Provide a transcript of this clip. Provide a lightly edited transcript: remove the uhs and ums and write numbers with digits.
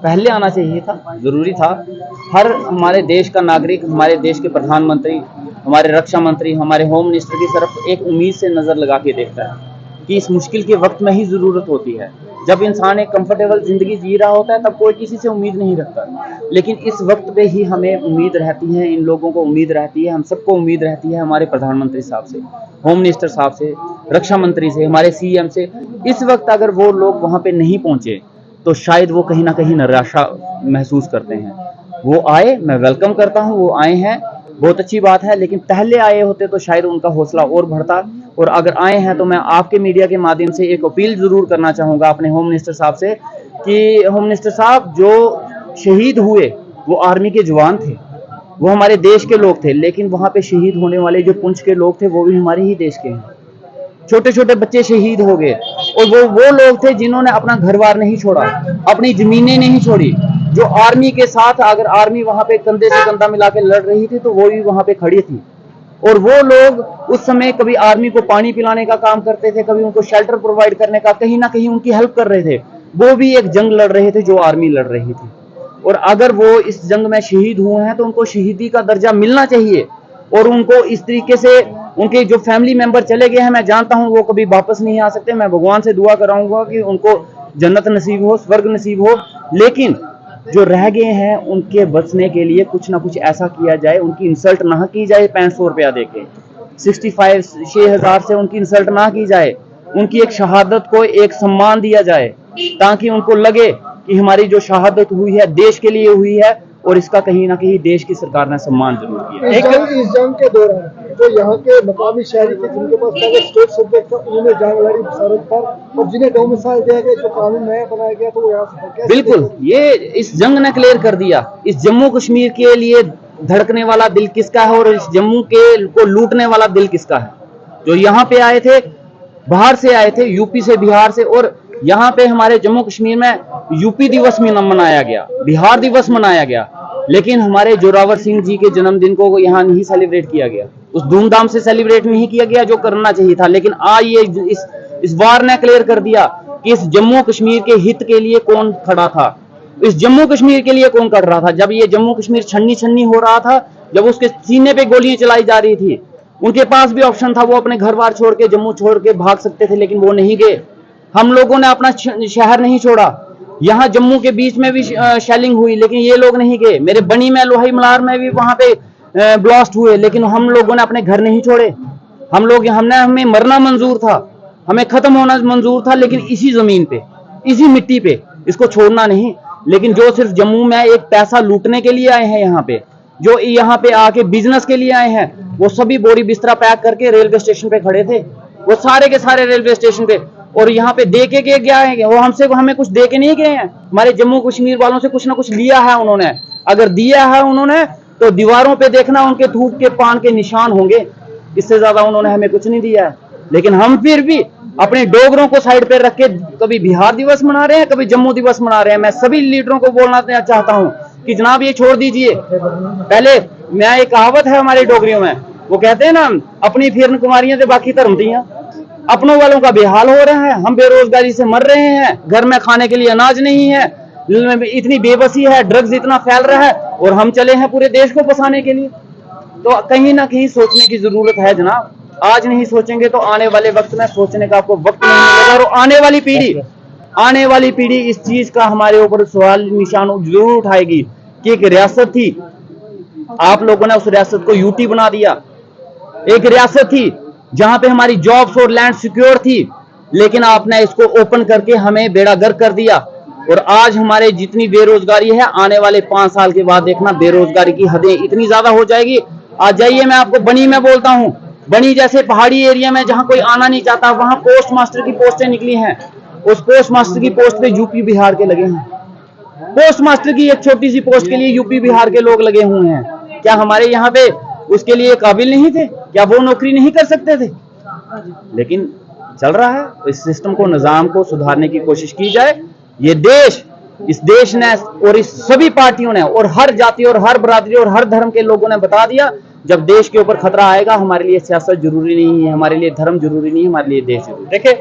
पहले आना चाहिए था, जरूरी था। हर हमारे देश का नागरिक, हमारे देश के प्रधानमंत्री, हमारे रक्षा मंत्री, हमारे होम मिनिस्टर की तरफ एक उम्मीद से नजर लगा के देखता है कि इस मुश्किल के वक्त में ही जरूरत होती है। जब इंसान एक कंफर्टेबल जिंदगी जी रहा होता है तब कोई किसी से उम्मीद नहीं रखता, लेकिन इस वक्त पे ही हमें उम्मीद रहती है, इन लोगों को उम्मीद रहती है, हम सबको उम्मीद रहती है हमारे प्रधानमंत्री साहब से, होम मिनिस्टर साहब से, रक्षा मंत्री से, हमारे सीएम से। इस वक्त अगर वो लोग वहां पे नहीं पहुंचे तो शायद वो कहीं ना कहीं निराशा महसूस करते हैं। वो आए, मैं वेलकम करता हूँ, वो आए हैं, बहुत अच्छी बात है, लेकिन पहले आए होते तो शायद उनका हौसला और बढ़ता। और अगर आए हैं तो मैं आपके मीडिया के माध्यम से एक अपील जरूर करना चाहूंगा अपने होम मिनिस्टर साहब से कि होम मिनिस्टर साहब, जो शहीद हुए वो आर्मी के जवान थे, वो हमारे देश के लोग थे, लेकिन वहां पे शहीद होने वाले जो पुंछ के लोग थे वो भी हमारे ही देश के हैं। छोटे छोटे बच्चे शहीद हो गए और वो लोग थे जिन्होंने अपना घर बार नहीं छोड़ा, अपनी जमीनें नहीं छोड़ी, जो आर्मी के साथ, अगर आर्मी वहां पे कंधे से कंधा मिला के लड़ रही थी तो वो भी वहां पे खड़ी थी। और वो लोग उस समय कभी आर्मी को पानी पिलाने का काम करते थे, कभी उनको शेल्टर प्रोवाइड करने का, कहीं ना कहीं उनकी हेल्प कर रहे थे। वो भी एक जंग लड़ रहे थे जो आर्मी लड़ रही थी, और अगर वो इस जंग में शहीद हुए हैं तो उनको शहीदी का दर्जा मिलना चाहिए। और उनको इस तरीके से, उनके जो फैमिली मेंबर चले गए हैं, मैं जानता हूं वो कभी वापस नहीं आ सकते, मैं भगवान से दुआ कराऊंगा कि उनको जन्नत नसीब हो, स्वर्ग नसीब हो, लेकिन जो रह गए हैं उनके बचने के लिए कुछ ना कुछ ऐसा किया जाए, उनकी इंसल्ट ना की जाए 500 रुपया देके, 6,000 से उनकी इंसल्ट ना की जाए, उनकी एक शहादत को एक सम्मान दिया जाए, ताकि उनको लगे कि हमारी जो शहादत हुई है देश के लिए हुई है, और इसका कहीं ना कहीं देश की सरकार ने सम्मान जरूर किया। इस जंग के दौरान जो यहाँ के मकामी शहरी थे जिनके पास पहले स्टेट सब्जेक्ट था, उन्होंने जंग लड़ी सरहद पर, और जिन्हें डोमिसाइल दिया गया, जो कानून नया बनाया गया, तो वो यहाँ से बिल्कुल, ये इस जंग ने क्लियर कर दिया इस जम्मू कश्मीर के लिए धड़कने वाला दिल किसका है और इस जम्मू के को लूटने वाला दिल किसका है। जो यहाँ पे आए थे, बाहर से आए थे, यूपी से, बिहार से, और यहाँ पे हमारे जम्मू कश्मीर में यूपी दिवस में मनाया गया, बिहार दिवस मनाया गया, लेकिन हमारे जोरावर सिंह जी के जन्मदिन को यहाँ नहीं सेलिब्रेट किया गया, उस धूमधाम से सेलिब्रेट नहीं किया गया जो करना चाहिए था। लेकिन आज ये इस वार ने क्लियर कर दिया कि इस जम्मू कश्मीर के हित के लिए कौन खड़ा था, इस जम्मू कश्मीर के लिए कौन कर रहा था। जब ये जम्मू कश्मीर छन्नी छन्नी हो रहा था, जब उसके सीने पे गोलियां चलाई जा रही थी, उनके पास भी ऑप्शन था, वो अपने घर बार छोड़ के, जम्मू छोड़ के भाग सकते थे, लेकिन वो नहीं गए। हम लोगों ने अपना शहर नहीं छोड़ा, यहाँ जम्मू के बीच में भी शेलिंग हुई, लेकिन ये लोग नहीं गए। मेरे बनी में, लोहाई मलार में भी वहां पे ब्लास्ट हुए, लेकिन हम लोगों ने अपने घर नहीं छोड़े। हमें मरना मंजूर था, हमें खत्म होना मंजूर था, लेकिन इसी जमीन पे, इसी मिट्टी पे, इसको छोड़ना नहीं। लेकिन जो सिर्फ जम्मू में एक पैसा लूटने के लिए आए हैं, यहाँ पे जो यहाँ पे आके बिजनेस के लिए आए हैं, वो सभी बोरी बिस्तरा पैक करके रेलवे स्टेशन पे खड़े थे, वो सारे के सारे रेलवे स्टेशन पे, और यहाँ पे दे के गया है, वो हमें कुछ दे के नहीं गए हैं। हमारे जम्मू कश्मीर वालों से कुछ ना कुछ लिया है उन्होंने, अगर दिया है उन्होंने तो दीवारों पे देखना उनके थूक के पान के निशान होंगे, इससे ज्यादा उन्होंने हमें कुछ नहीं दिया है। लेकिन हम फिर भी अपने डोगरों को साइड पे रख के कभी बिहार दिवस मना रहे हैं, कभी जम्मू दिवस मना रहे हैं। मैं सभी लीडरों को बोलना चाहता हूं कि जनाब ये छोड़ दीजिए। पहले मैं, एक कहावत है हमारे डोगरियों में, वो कहते हैं ना, अपनी फिरन कुमारियां से बाकी धर्म दियां। अपनों वालों का बेहाल हो रहा है, हम बेरोजगारी से मर रहे हैं, घर में खाने के लिए अनाज नहीं है, इतनी बेबसी है, ड्रग्स इतना फैल रहा है, और हम चले हैं पूरे देश को बसाने के लिए। तो कहीं ना कहीं सोचने की जरूरत है जनाब। आज नहीं सोचेंगे तो आने वाले वक्त में सोचने का आपको वक्त नहीं मिलेगा, और आने वाली पीढ़ी इस चीज का हमारे ऊपर सवाल निशान जरूर उठाएगी कि एक रियासत थी, आप लोगों ने उस रियासत को यूटी बना दिया। एक रियासत थी जहां पे हमारी जॉब्स और लैंड सिक्योर थी, लेकिन आपने इसको ओपन करके हमें बेड़ागर्क कर दिया। और आज हमारे जितनी बेरोजगारी है, आने वाले 5 साल के बाद देखना बेरोजगारी की हदें इतनी ज्यादा हो जाएगी। आज जाइए, मैं आपको बनी में बोलता हूं, बनी जैसे पहाड़ी एरिया में जहां कोई आना नहीं चाहता, वहां पोस्ट मास्टर की पोस्टें निकली हैं, उस पोस्ट मास्टर की पोस्ट पे यूपी बिहार के लगे हैं। पोस्ट मास्टर की एक छोटी सी पोस्ट के लिए यूपी बिहार के लोग लगे हुए हैं। क्या हमारे यहाँ पे उसके लिए काबिल नहीं थे? क्या वो नौकरी नहीं कर सकते थे? लेकिन चल रहा है, इस सिस्टम को, निजाम को सुधारने की कोशिश की जाए। ये देश, इस देश ने और इस सभी पार्टियों ने और हर जाति और हर बरादरी और हर धर्म के लोगों ने बता दिया, जब देश के ऊपर खतरा आएगा, हमारे लिए सियासत जरूरी नहीं है, हमारे लिए धर्म जरूरी नहीं है, हमारे लिए देश जरूरी। देखिए